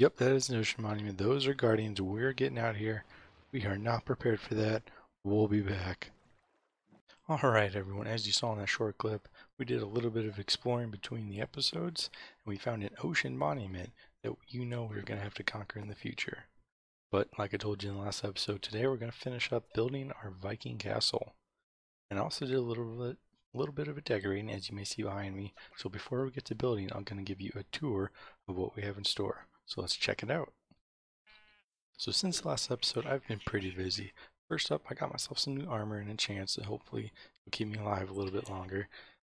Yep, that is an ocean monument. Those are guardians. We're getting out of here. We are not prepared for that. We'll be back. Alright everyone, as you saw in that short clip, we did a little bit of exploring between the episodes, and we found an ocean monument that we're going to have to conquer in the future. But like I told you in the last episode, today we're going to finish up building our Viking Castle. And I also did a little bit of a decorating, as you may see behind me. So before we get to building, I'm going to give you a tour of what we have in store. So let's check it out. So since the last episode, I've been pretty busy. First up, I got myself some new armor and enchants that hopefully will keep me alive a little bit longer.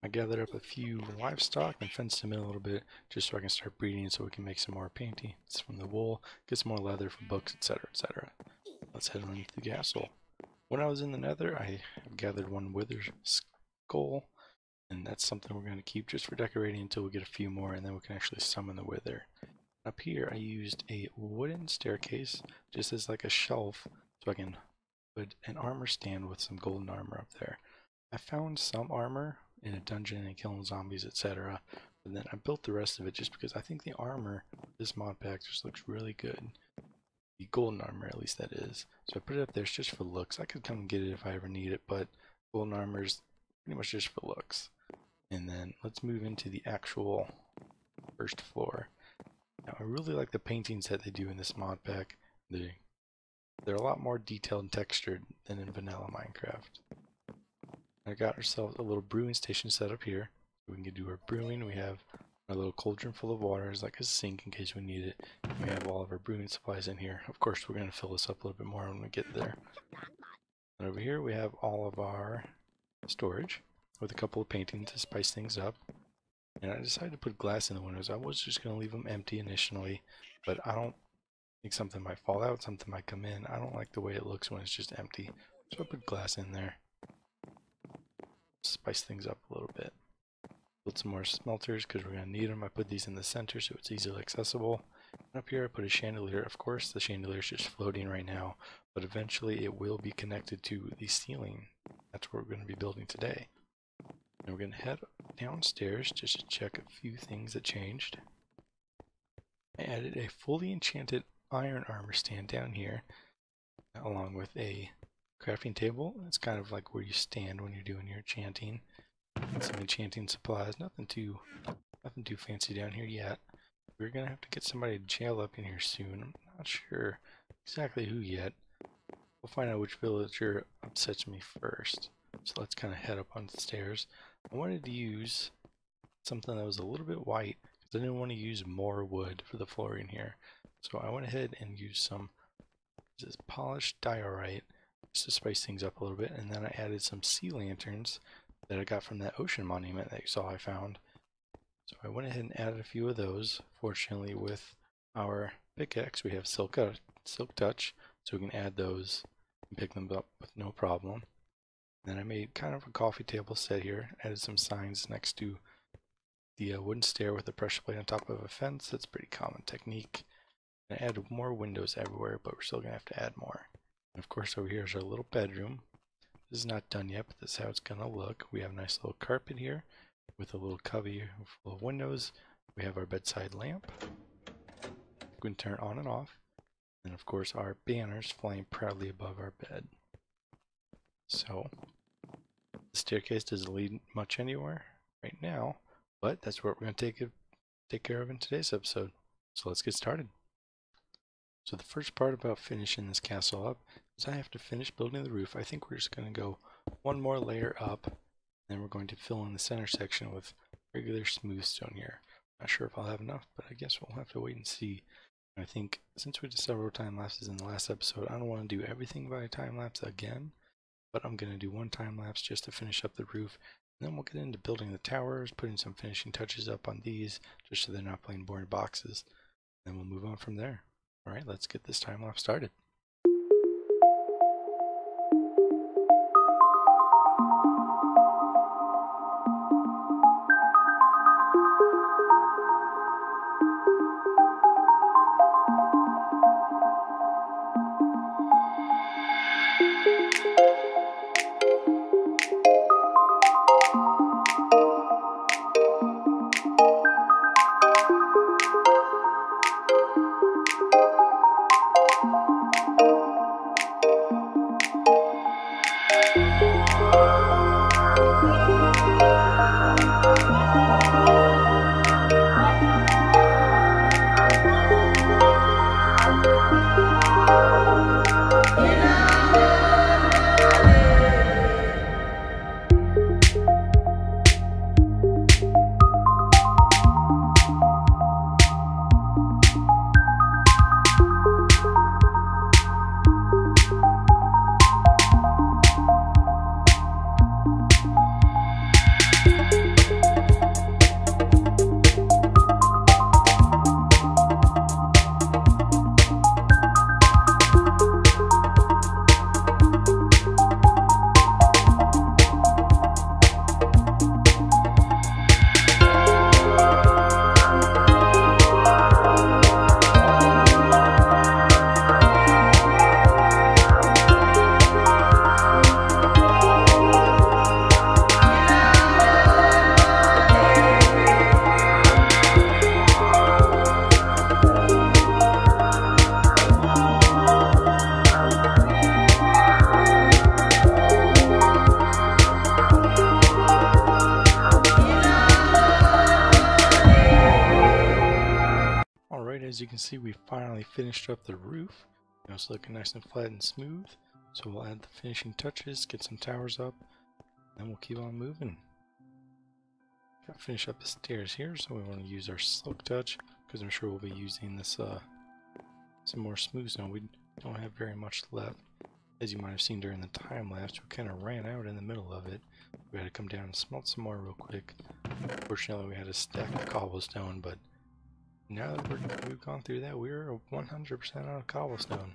I gathered up a few livestock and fenced them in a little bit just so I can start breeding so we can make some more paintings from the wool, get some more leather for books, etc, etc. Let's head on into the castle. When I was in the nether, I gathered one wither skull, and that's something we're going to keep just for decorating until we get a few more, and then we can actually summon the wither. Up here I used a wooden staircase just as like a shelf so I can put an armor stand with some golden armor up there. I found some armor in a dungeon and killing zombies, etc. But then I built the rest of it just because I think the armor, this mod pack, just looks really good. The golden armor, at least that is. So I put it up there just for looks. I could come and get it if I ever need it, but golden armor is pretty much just for looks. And then let's move into the actual first floor. Now, I really like the paintings that they do in this mod pack. They're a lot more detailed and textured than in vanilla Minecraft. I got ourselves a little brewing station set up here. We can do our brewing. We have our little cauldron full of water. It's like a sink in case we need it. And we have all of our brewing supplies in here. Of course, we're going to fill this up a little bit more when we get there. And over here we have all of our storage with a couple of paintings to spice things up. And I decided to put glass in the windows. I was just going to leave them empty initially, but I don't think something might fall out, something might come in. I don't like the way it looks when it's just empty. So I put glass in there. Spice things up a little bit. Build some more smelters because we're going to need them. I put these in the center so it's easily accessible. And up here I put a chandelier. Of course the chandelier is just floating right now, but eventually it will be connected to the ceiling. That's what we're going to be building today. And we're going to head downstairs just to check a few things that changed. I added a fully enchanted iron armor stand down here, along with a crafting table. It's kind of like where you stand when you're doing your enchanting. And some enchanting supplies. Nothing too fancy down here yet. We're gonna have to get somebody to jail up in here soon. I'm not sure exactly who yet. We'll find out which villager upsets me first. So let's kind of head up on the stairs. I wanted to use something that was a little bit white because I didn't want to use more wood for the flooring here. So I went ahead and used some this polished diorite just to spice things up a little bit, and then I added some sea lanterns that I got from that ocean monument that you saw I found. So I went ahead and added a few of those. Fortunately, with our pickaxe we have silk touch, so we can add those and pick them up with no problem. Then I made kind of a coffee table set here, added some signs next to the wooden stair with a pressure plate on top of a fence. That's a pretty common technique. I added more windows everywhere, but we're still going to have to add more. And of course over here is our little bedroom. This is not done yet, but this is how it's going to look. We have a nice little carpet here with a little cubby full of windows. We have our bedside lamp. We can turn it on and off. And of course our banners flying proudly above our bed. So the staircase doesn't lead much anywhere right now, but that's what we're going to take care of in today's episode. So let's get started. So the first part about finishing this castle up is I have to finish building the roof. I think we're just going to go one more layer up, then we're going to fill in the center section with regular smooth stone here. Not sure if I'll have enough, but I guess we'll have to wait and see. I think since we did several time lapses in the last episode, I don't want to do everything by time lapse again, but I'm going to do one time lapse just to finish up the roof. And then we'll get into building the towers, putting some finishing touches up on these, just so they're not plain boring boxes. Then we'll move on from there. Alright, let's get this time lapse started. you can see, we finally finished up the roof. Now it's looking nice and flat and smooth. So we'll add the finishing touches, get some towers up, and we'll keep on moving. Gotta finish up the stairs here, so we want to use our silk touch, because I'm sure we'll be using this some more smooth stone. We don't have very much left. As you might have seen during the time lapse, we kind of ran out in the middle of it. We had to come down and smelt some more real quick. Fortunately, we had a stack of cobblestone, but now that we've gone through that, we're 100% out of cobblestone.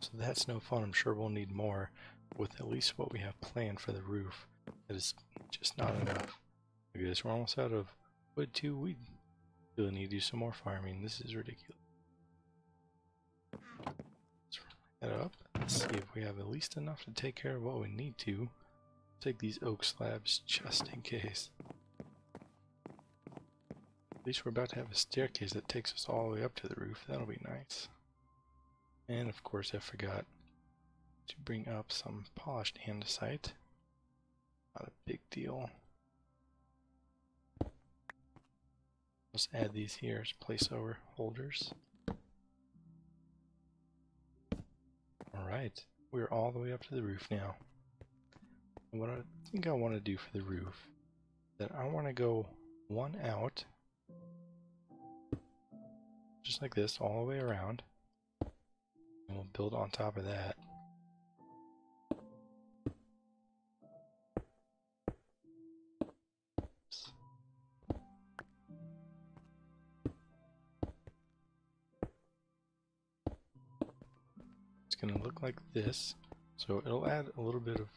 So that's no fun. I'm sure we'll need more with at least what we have planned for the roof. That is just not enough. Look at this, we're almost out of wood too. We really need to do some more farming. This is ridiculous. Let's run that up. Let's see if we have at least enough to take care of what we need to. Take these oak slabs just in case. At least we're about to have a staircase that takes us all the way up to the roof. That'll be nice. And of course I forgot to bring up some polished andesite. Not a big deal. Let's add these here as placeholder holders. Alright, we're all the way up to the roof now. And what I think I want to do for the roof, that I want to go one out, just like this, all the way around, and we'll build on top of that. It's going to look like this, so it'll add a little bit of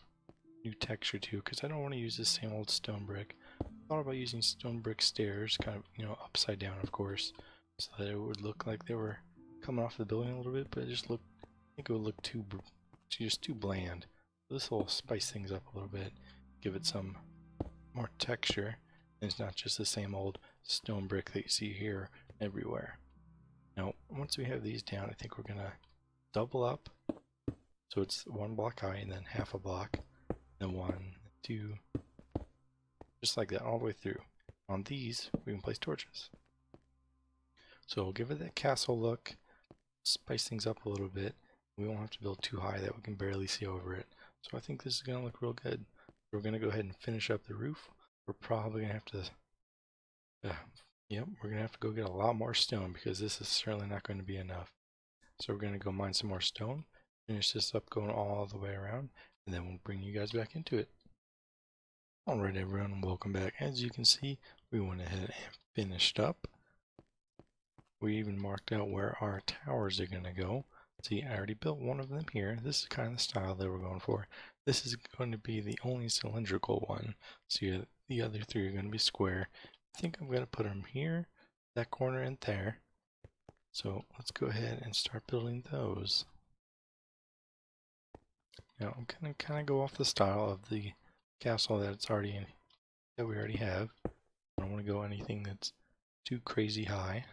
new texture too, because I don't want to use the same old stone brick. I thought about using stone brick stairs, kind of, you know, upside down of course, so that it would look like they were coming off the building a little bit, but it just looked, I think it would look just too bland. So this will spice things up a little bit, give it some more texture, and it's not just the same old stone brick that you see here everywhere. Now, once we have these down, I think we're gonna double up, so it's one block high and then half a block. And 1, 2, just like that all the way through. On these, we can place torches. So we'll give it that castle look, spice things up a little bit. We won't have to build too high that we can barely see over it. So I think this is going to look real good. We're going to go ahead and finish up the roof. We're probably going to have to, we're going to have to go get a lot more stone because this is certainly not going to be enough. So we're going to go mine some more stone, finish this up going all the way around, and then we'll bring you guys back into it. Alright everyone, welcome back. As you can see, we went ahead and finished up. We even marked out where our towers are going to go. See, I already built one of them here. This is kind of the style that we're going for. This is going to be the only cylindrical one. So the other three are going to be square. I think I'm going to put them here, that corner, and there. So let's go ahead and start building those. Now I'm going to kind of go off the style of the castle that we already have. I don't want to go anything that's too crazy high.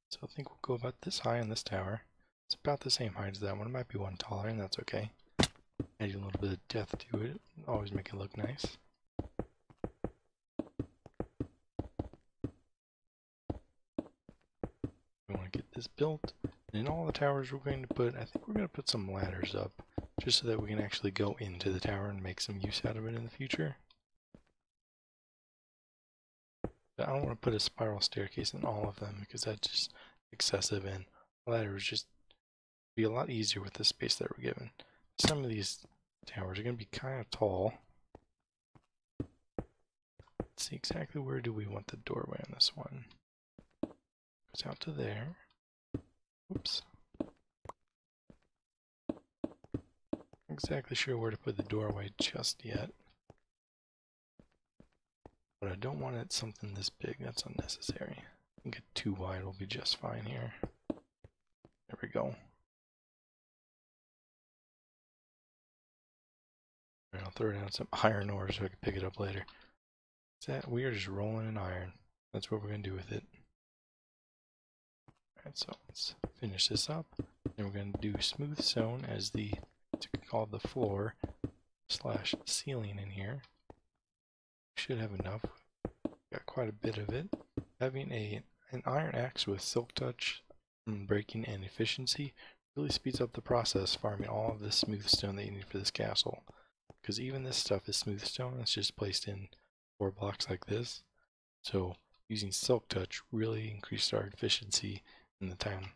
So I think we'll go about this high in this tower. It's about the same height as that one. It might be one taller, and that's okay. Add a little bit of depth to it. Always make it look nice. We want to get this built. And in all the towers we're going to put, I think we're going to put some ladders up, just so that we can actually go into the tower and make some use out of it in the future. But I don't want to put a spiral staircase in all of them because that's just excessive, and ladders just be a lot easier with the space that we're given. Some of these towers are going to be kind of tall. Let's see exactly where do we want the doorway on this one. Goes out to there. Oops. Not exactly sure where to put the doorway just yet. But I don't want it something this big, that's unnecessary. I think it too wide will be just fine here. There we go. Alright, I'll throw down some iron ore so I can pick it up later. We are just rolling in iron. That's what we're going to do with it. Alright, so let's finish this up. Then we're going to do smooth stone as called the floor / ceiling in here. Should have enough. Got quite a bit of it. Having an iron axe with silk touch breaking and efficiency really speeds up the process farming all of this smooth stone that you need for this castle. Because even this stuff is smooth stone, it's just placed in 4 blocks like this. So using Silk Touch really increased our efficiency in the time.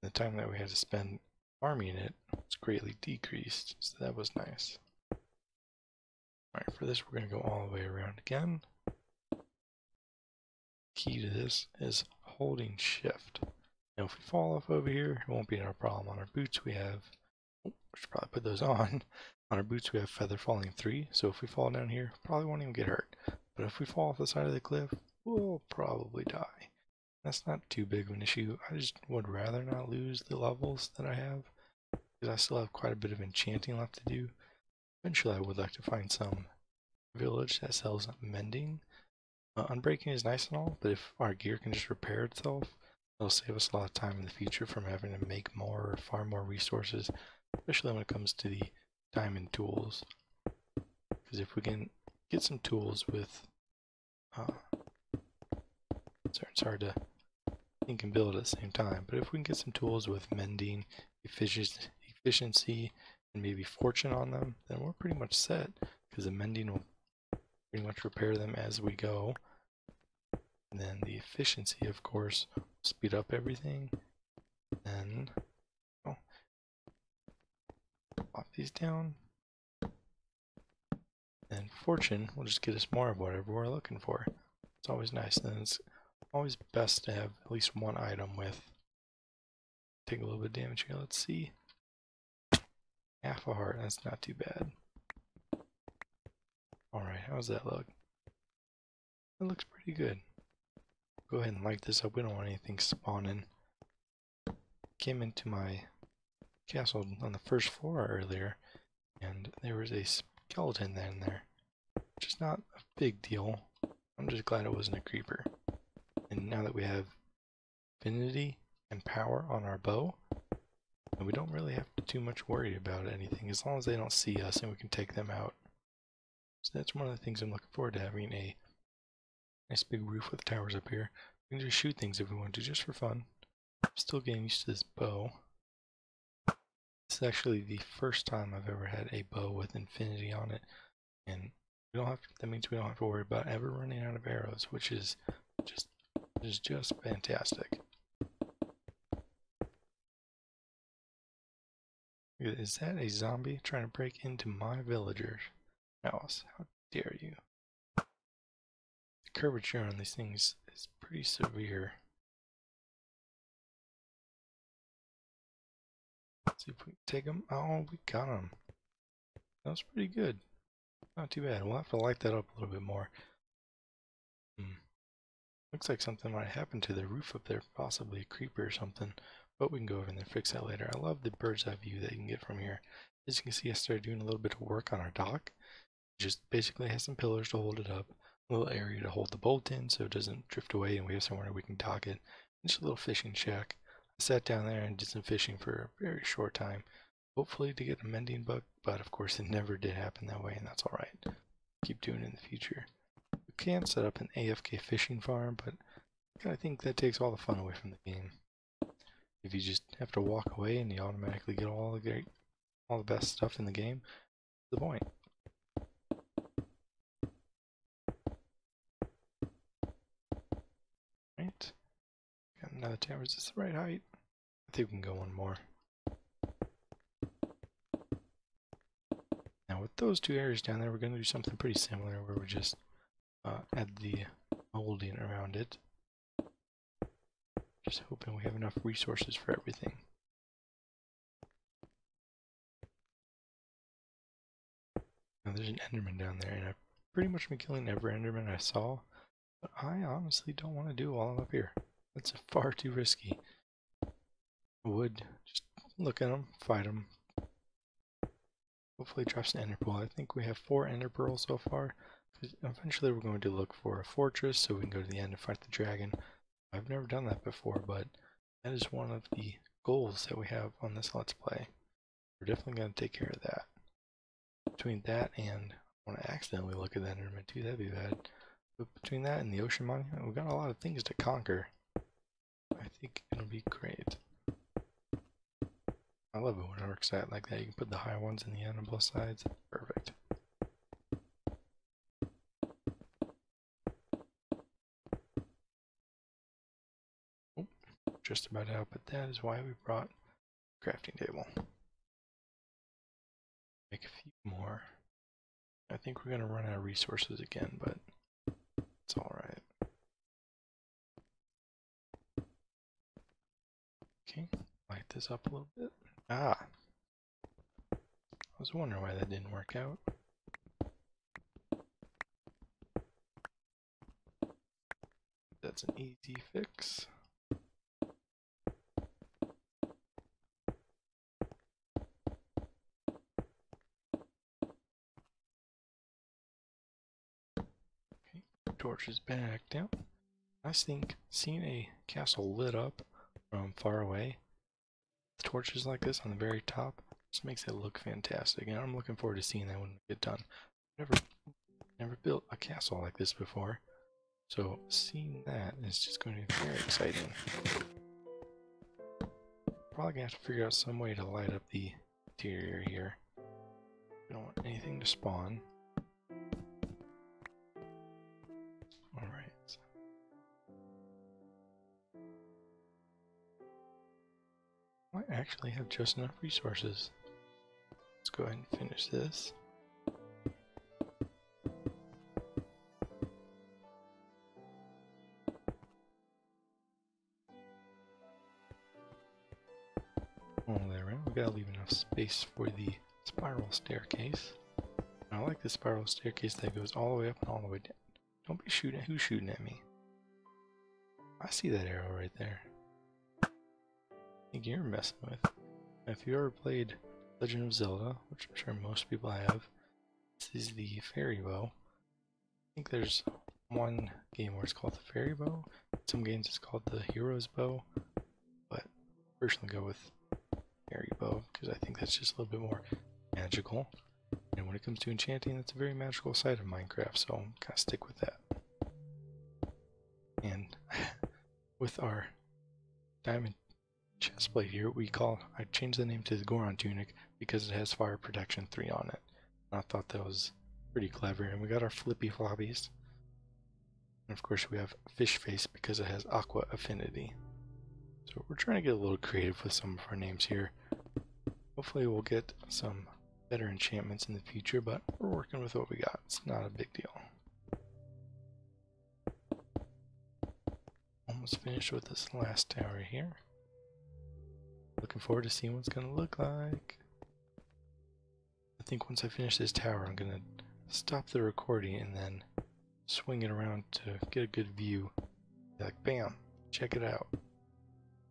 The time that we had to spend farming it was greatly decreased, so that was nice. Alright, for this we're going to go all the way around again. Key to this is holding shift. Now if we fall off over here, it won't be our problem. On our boots we have, we should probably put those on. On our boots we have feather falling 3, so if we fall down here, probably won't even get hurt. But if we fall off the side of the cliff, we'll probably die. That's not too big of an issue. I just would rather not lose the levels that I have, because I still have quite a bit of enchanting left to do. Eventually I would like to find some village that sells mending. Unbreaking is nice and all, but if our gear can just repair itself, it'll save us a lot of time in the future from having to make more or farm more resources, especially when it comes to the diamond tools. Because if we can get some tools with, it's hard to think and build at the same time, but if we can get some tools with mending, efficiency, and maybe fortune on them, then we're pretty much set, because the mending will pretty much repair them as we go. And then the efficiency, of course, will speed up everything. Then, pop these down. And fortune will just get us more of whatever we're looking for. It's always nice. And it's always best to have at least one item with. Take a little bit of damage here. Let's see. Half a heart. That's not too bad. Alright, how's that look? It looks pretty good. Go ahead and light this up. We don't want anything spawning. Came into my castle on the first floor earlier, and there was a skeleton in there, which is not a big deal. I'm just glad it wasn't a creeper. And now that we have affinity and power on our bow, and we don't really have too much worry about anything, as long as they don't see us and we can take them out. So that's one of the things I'm looking forward to, having a nice big roof with towers up here. We can just shoot things if we want to, just for fun. I'm still getting used to this bow. This is actually the first time I've ever had a bow with infinity on it, and we don't have to, that means we don't have to worry about ever running out of arrows, which is just fantastic. Is that a zombie trying to break into my villagers' house? How dare you? The curvature on these things is pretty severe. Let's see if we can take them. Oh, we got them. That was pretty good. Not too bad. We'll have to light that up a little bit more. Looks like something might happen to the roof up there, possibly a creeper or something. But we can go over there and fix that later. I love the bird's eye view that you can get from here. As you can see, I started doing a little bit of work on our dock. Just basically has some pillars to hold it up, a little area to hold the bolt in so it doesn't drift away, and we have somewhere we can dock it. Just a little fishing shack. I sat down there and did some fishing for a very short time, hopefully to get a mending bug, but of course it never did happen that way, and that's alright. Keep doing it in the future. We can set up an AFK fishing farm, but I think that takes all the fun away from the game. If you just have to walk away and you automatically get all the best stuff in the game, what's the point? Right? Got another tower. Is this the right height? I think we can go one more. Now with those two areas down there, we're going to do something pretty similar where we just add the molding around it. Just hoping we have enough resources for everything. Now there's an Enderman down there, and I've pretty much been killing every Enderman I saw, but I honestly don't want to do all of them up here. That's far too risky. I would just look at them, fight them. Hopefully it drops an ender pearl. I think we have 4 ender pearls so far. Eventually we're going to look for a fortress so we can go to the end and fight the dragon. I've never done that before, but that is one of the goals that we have on this Let's Play. We're definitely going to take care of that. Between that and I want to accidentally look at that Enderman too, that'd be bad. But between that and the ocean monument, we've got a lot of things to conquer. I think it'll be great. I love it when it works out like that. You can put the high ones in the end on both sides. Perfect. Oh, just about out, but that is why we brought a crafting table. Make a few more. I think we're going to run out of resources again, but it's alright. Okay, light this up a little bit. Ah! I was wondering why that didn't work out. That's an easy fix. Okay, torches back down. I think seeing a castle lit up from far away, with torches like this on the very top, just makes it look fantastic. And I'm looking forward to seeing that when we get done. Never built a castle like this before, so seeing that is just going to be very exciting. Probably gonna have to figure out some way to light up the interior here. We don't want anything to spawn. Alright. I actually have just enough resources. Let's go ahead and finish this. All the way around. We gotta leave enough space for the spiral staircase. And I like the spiral staircase that goes all the way up and all the way down. Don't be shooting. Who's shooting at me? I see that arrow right there. I think you're messing with. If you ever played Legend of Zelda, which I'm sure most people have, this is the fairy bow. I think there's one game where it's called the fairy bow. Some games it's called the hero's bow. But I personally go with fairy bow because I think that's just a little bit more magical. And when it comes to enchanting, that's a very magical side of Minecraft, so I'm gonna stick with that. And with our diamond chestplate here, I changed the name to the Goron Tunic because it has fire protection 3 on it. And I thought that was pretty clever. And we got our flippy floppies. And of course we have fish face because it has aqua affinity. So we're trying to get a little creative with some of our names here. Hopefully we'll get some better enchantments in the future, but we're working with what we got. It's not a big deal. Almost finished with this last tower here. Looking forward to seeing what it's going to look like. I think once I finish this tower, I'm going to stop the recording and then swing it around to get a good view. Be like, bam, check it out.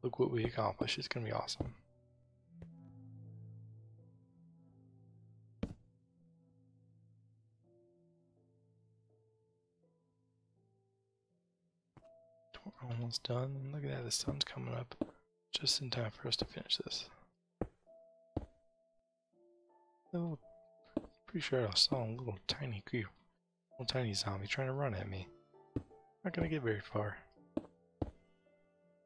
Look what we accomplished. It's going to be awesome. We're almost done. And look at that, the sun's coming up just in time for us to finish this. Pretty sure I saw a little tiny zombie trying to run at me. Not gonna get very far.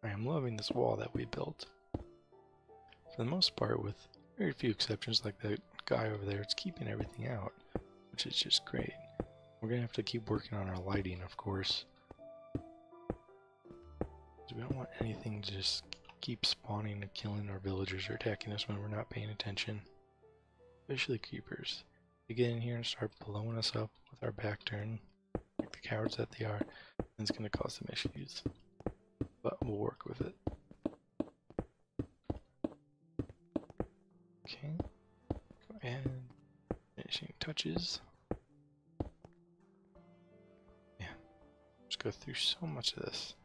I am loving this wall that we built. For the most part, with very few exceptions like that guy over there, it's keeping everything out, which is just great. We're gonna have to keep working on our lighting, of course. We don't want anything to just keep spawning and killing our villagers or attacking us when we're not paying attention. Especially creepers. They get in here and start blowing us up with our back turn, like the cowards that they are, and it's going to cause some issues. But we'll work with it. Okay. Go ahead. Finishing touches. Yeah. Just go through so much of this.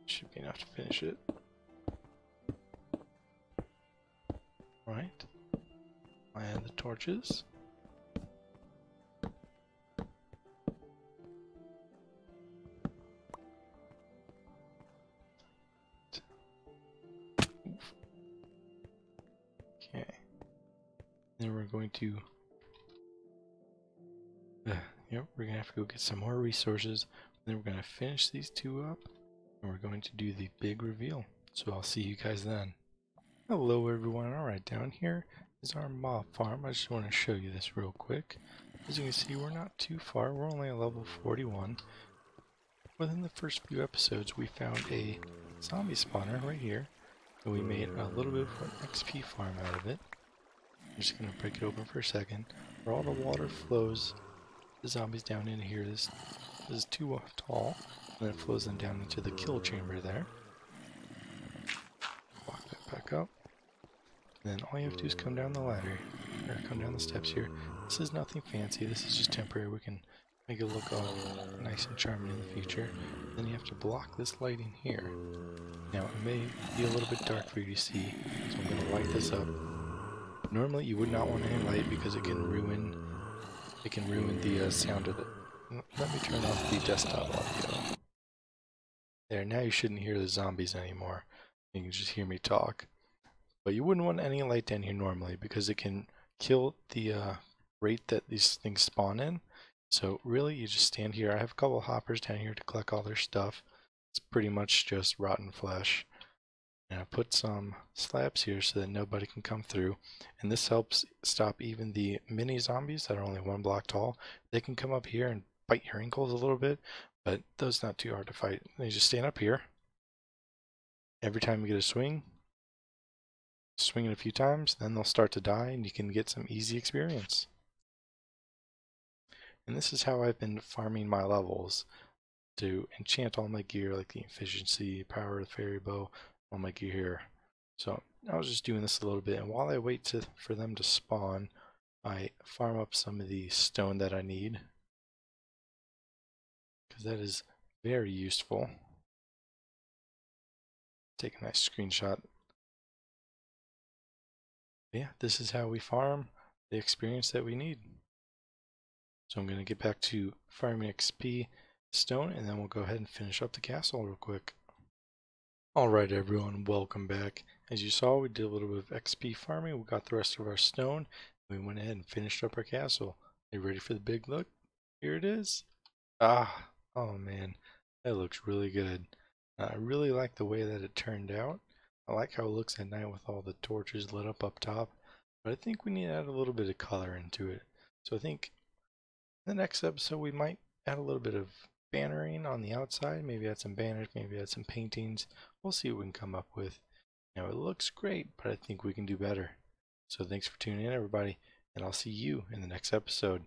Should be enough to finish it. Right. I add the torches. Oof. Okay. Then we're going to we're gonna have to go get some more resources. Then we're gonna finish these two up. and we're going to do the big reveal. So I'll see you guys then. Hello everyone. Alright, down here is our mob farm. I just want to show you this real quick. As you can see, we're not too far. We're only at level 41. Within the first few episodes, we found a zombie spawner right here, and we made a little bit of an XP farm out of it. I'm just going to break it open for a second. Where all the water flows, the zombies down in here. This is too tall, and then it flows them down into the kill chamber there. Lock that back up. And then all you have to do is come down the ladder, or come down the steps here. This is nothing fancy, this is just temporary. We can make it look all nice and charming in the future. Then you have to block this lighting here. Now it may be a little bit dark for you to see, so I'm going to light this up. Normally you would not want any light because it can ruin the sound of it. Let me turn off the desktop audio. There, now you shouldn't hear the zombies anymore. You can just hear me talk. But you wouldn't want any light down here normally because it can kill the rate that these things spawn in. So really you just stand here. I have a couple hoppers down here to collect all their stuff. It's pretty much just rotten flesh. And I put some slabs here so that nobody can come through. And this helps stop even the mini zombies that are only 1 block tall. They can come up here and bite your ankles a little bit, but those not too hard to fight. They just stand up here. Every time you get a swing it a few times, then they'll start to die and you can get some easy experience. And this is how I've been farming my levels to enchant all my gear, like the efficiency, power of the fairy bow, all my gear here. So I was just doing this a little bit, and while I wait for them to spawn, I farm up some of the stone that I need, because that is very useful. Take a nice screenshot. Yeah, this is how we farm the experience that we need. So I'm going to get back to farming XP stone, and then we'll go ahead and finish up the castle real quick. Alright everyone, welcome back. As you saw, we did a little bit of XP farming. We got the rest of our stone. We went ahead and finished up our castle. Are you ready for the big look? Here it is. Ah, oh man, that looks really good. I really like the way that it turned out. I like how it looks at night with all the torches lit up top. But I think we need to add a little bit of color into it. So I think in the next episode we might add a little bit of bannering on the outside. Maybe add some banners, maybe add some paintings. We'll see what we can come up with. Now it looks great, but I think we can do better. So thanks for tuning in everybody, and I'll see you in the next episode.